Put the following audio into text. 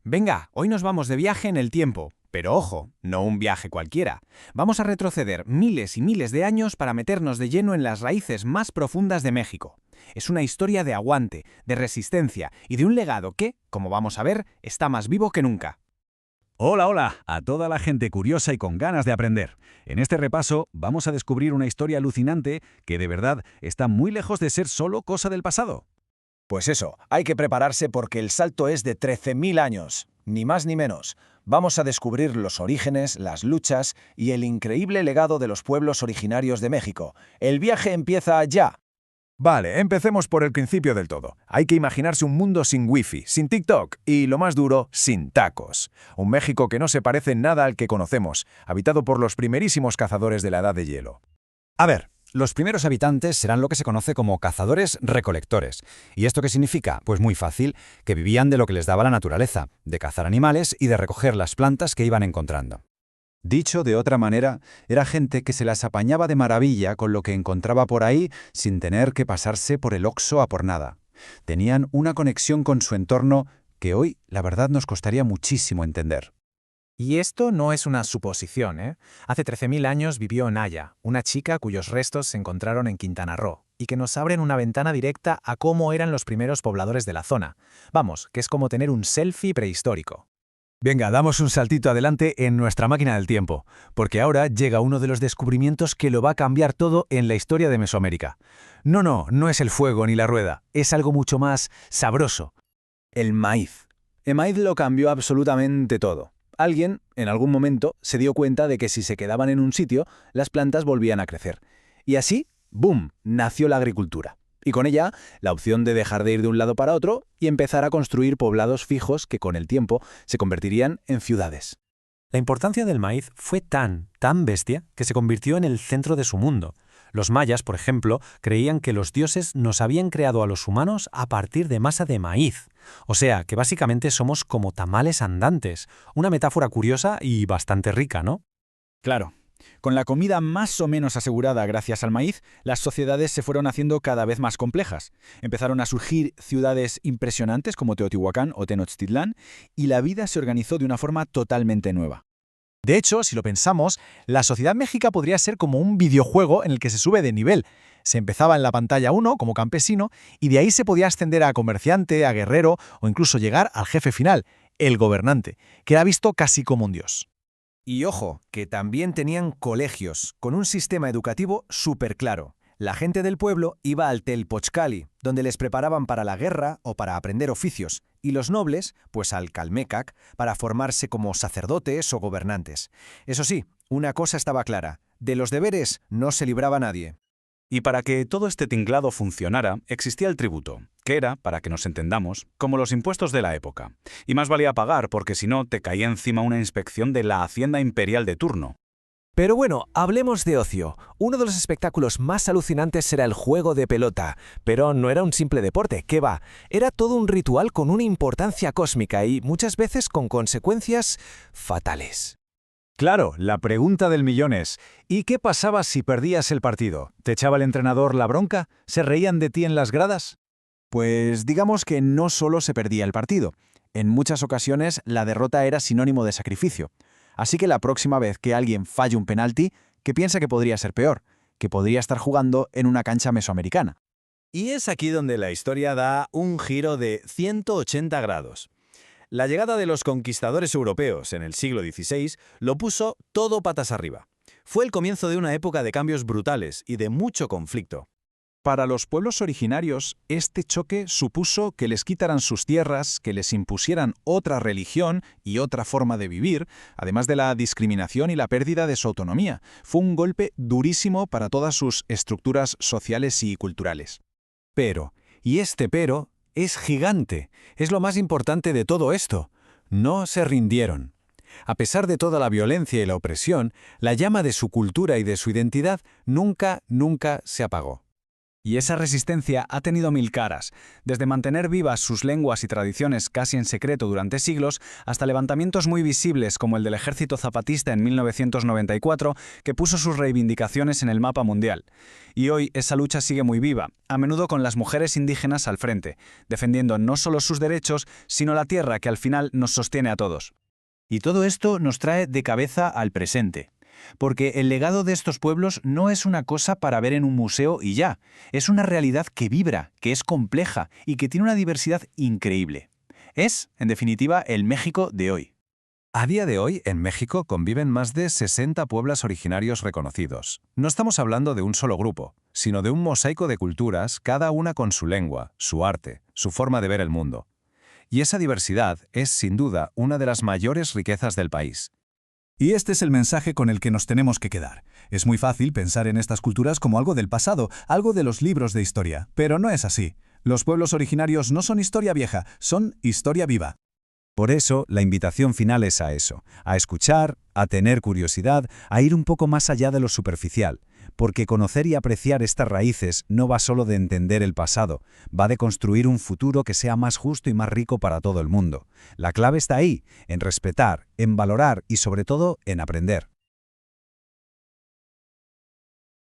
Venga, hoy nos vamos de viaje en el tiempo. Pero ojo, no un viaje cualquiera. Vamos a retroceder miles y miles de años para meternos de lleno en las raíces más profundas de México. Es una historia de aguante, de resistencia y de un legado que, como vamos a ver, está más vivo que nunca. Hola, hola a toda la gente curiosa y con ganas de aprender. En este repaso vamos a descubrir una historia alucinante que de verdad está muy lejos de ser solo cosa del pasado. Pues eso, hay que prepararse porque el salto es de 13.000 años, ni más ni menos. Vamos a descubrir los orígenes, las luchas y el increíble legado de los pueblos originarios de México. El viaje empieza ya. Vale, empecemos por el principio del todo. Hay que imaginarse un mundo sin wifi, sin TikTok y, lo más duro, sin tacos. Un México que no se parece en nada al que conocemos, habitado por los primerísimos cazadores de la Edad de Hielo. A ver, los primeros habitantes serán lo que se conoce como cazadores-recolectores. ¿Y esto qué significa? Pues muy fácil, que vivían de lo que les daba la naturaleza, de cazar animales y de recoger las plantas que iban encontrando. Dicho de otra manera, era gente que se las apañaba de maravilla con lo que encontraba por ahí sin tener que pasarse por el Oxxo a por nada. Tenían una conexión con su entorno que hoy, la verdad, nos costaría muchísimo entender. Y esto no es una suposición, ¿eh? Hace 13.000 años vivió Naya, una chica cuyos restos se encontraron en Quintana Roo, y que nos abren una ventana directa a cómo eran los primeros pobladores de la zona. Vamos, que es como tener un selfie prehistórico. Venga, damos un saltito adelante en nuestra máquina del tiempo, porque ahora llega uno de los descubrimientos que lo va a cambiar todo en la historia de Mesoamérica. No es el fuego ni la rueda, es algo mucho más sabroso. El maíz. El maíz lo cambió absolutamente todo. Alguien, en algún momento, se dio cuenta de que si se quedaban en un sitio, las plantas volvían a crecer. Y así, ¡boom!, nació la agricultura. Y con ella, la opción de dejar de ir de un lado para otro y empezar a construir poblados fijos que con el tiempo se convertirían en ciudades. La importancia del maíz fue tan bestia, que se convirtió en el centro de su mundo. Los mayas, por ejemplo, creían que los dioses nos habían creado a los humanos a partir de masa de maíz. O sea, que básicamente somos como tamales andantes. Una metáfora curiosa y bastante rica, ¿no? Claro. Con la comida más o menos asegurada gracias al maíz, las sociedades se fueron haciendo cada vez más complejas. Empezaron a surgir ciudades impresionantes como Teotihuacán o Tenochtitlán, y la vida se organizó de una forma totalmente nueva. De hecho, si lo pensamos, la sociedad mexica podría ser como un videojuego en el que se sube de nivel. Se empezaba en la pantalla 1 como campesino y de ahí se podía ascender a comerciante, a guerrero o incluso llegar al jefe final, el gobernante, que era visto casi como un dios. Y ojo, que también tenían colegios, con un sistema educativo súper claro. La gente del pueblo iba al Telpochcali, donde les preparaban para la guerra o para aprender oficios, y los nobles, pues al Calmecac, para formarse como sacerdotes o gobernantes. Eso sí, una cosa estaba clara, de los deberes no se libraba nadie. Y para que todo este tinglado funcionara, existía el tributo, que era, para que nos entendamos, como los impuestos de la época. Y más valía pagar porque si no te caía encima una inspección de la Hacienda Imperial de turno. Pero bueno, hablemos de ocio. Uno de los espectáculos más alucinantes era el juego de pelota. Pero no era un simple deporte, ¿qué va? Era todo un ritual con una importancia cósmica y muchas veces con consecuencias fatales. Claro, la pregunta del millón es, ¿y qué pasaba si perdías el partido? ¿Te echaba el entrenador la bronca? ¿Se reían de ti en las gradas? Pues digamos que no solo se perdía el partido. En muchas ocasiones la derrota era sinónimo de sacrificio. Así que la próxima vez que alguien falle un penalti, que piensa que podría ser peor, que podría estar jugando en una cancha mesoamericana. Y es aquí donde la historia da un giro de 180 grados. La llegada de los conquistadores europeos en el siglo XVI lo puso todo patas arriba. Fue el comienzo de una época de cambios brutales y de mucho conflicto. Para los pueblos originarios, este choque supuso que les quitaran sus tierras, que les impusieran otra religión y otra forma de vivir, además de la discriminación y la pérdida de su autonomía. Fue un golpe durísimo para todas sus estructuras sociales y culturales. Pero, y este pero, es gigante. Es lo más importante de todo esto. No se rindieron. A pesar de toda la violencia y la opresión, la llama de su cultura y de su identidad nunca se apagó. Y esa resistencia ha tenido mil caras, desde mantener vivas sus lenguas y tradiciones casi en secreto durante siglos, hasta levantamientos muy visibles como el del Ejército Zapatista en 1994, que puso sus reivindicaciones en el mapa mundial. Y hoy esa lucha sigue muy viva, a menudo con las mujeres indígenas al frente, defendiendo no solo sus derechos, sino la tierra que al final nos sostiene a todos. Y todo esto nos trae de cabeza al presente. Porque el legado de estos pueblos no es una cosa para ver en un museo y ya, es una realidad que vibra, que es compleja y que tiene una diversidad increíble. Es, en definitiva, el México de hoy. A día de hoy, en México conviven más de 60 pueblos originarios reconocidos. No estamos hablando de un solo grupo, sino de un mosaico de culturas, cada una con su lengua, su arte, su forma de ver el mundo. Y esa diversidad es, sin duda, una de las mayores riquezas del país. Y este es el mensaje con el que nos tenemos que quedar. Es muy fácil pensar en estas culturas como algo del pasado, algo de los libros de historia, pero no es así. Los pueblos originarios no son historia vieja, son historia viva. Por eso, la invitación final es a eso, a escuchar, a tener curiosidad, a ir un poco más allá de lo superficial, porque conocer y apreciar estas raíces no va solo de entender el pasado, va de construir un futuro que sea más justo y más rico para todo el mundo. La clave está ahí, en respetar, en valorar y sobre todo en aprender.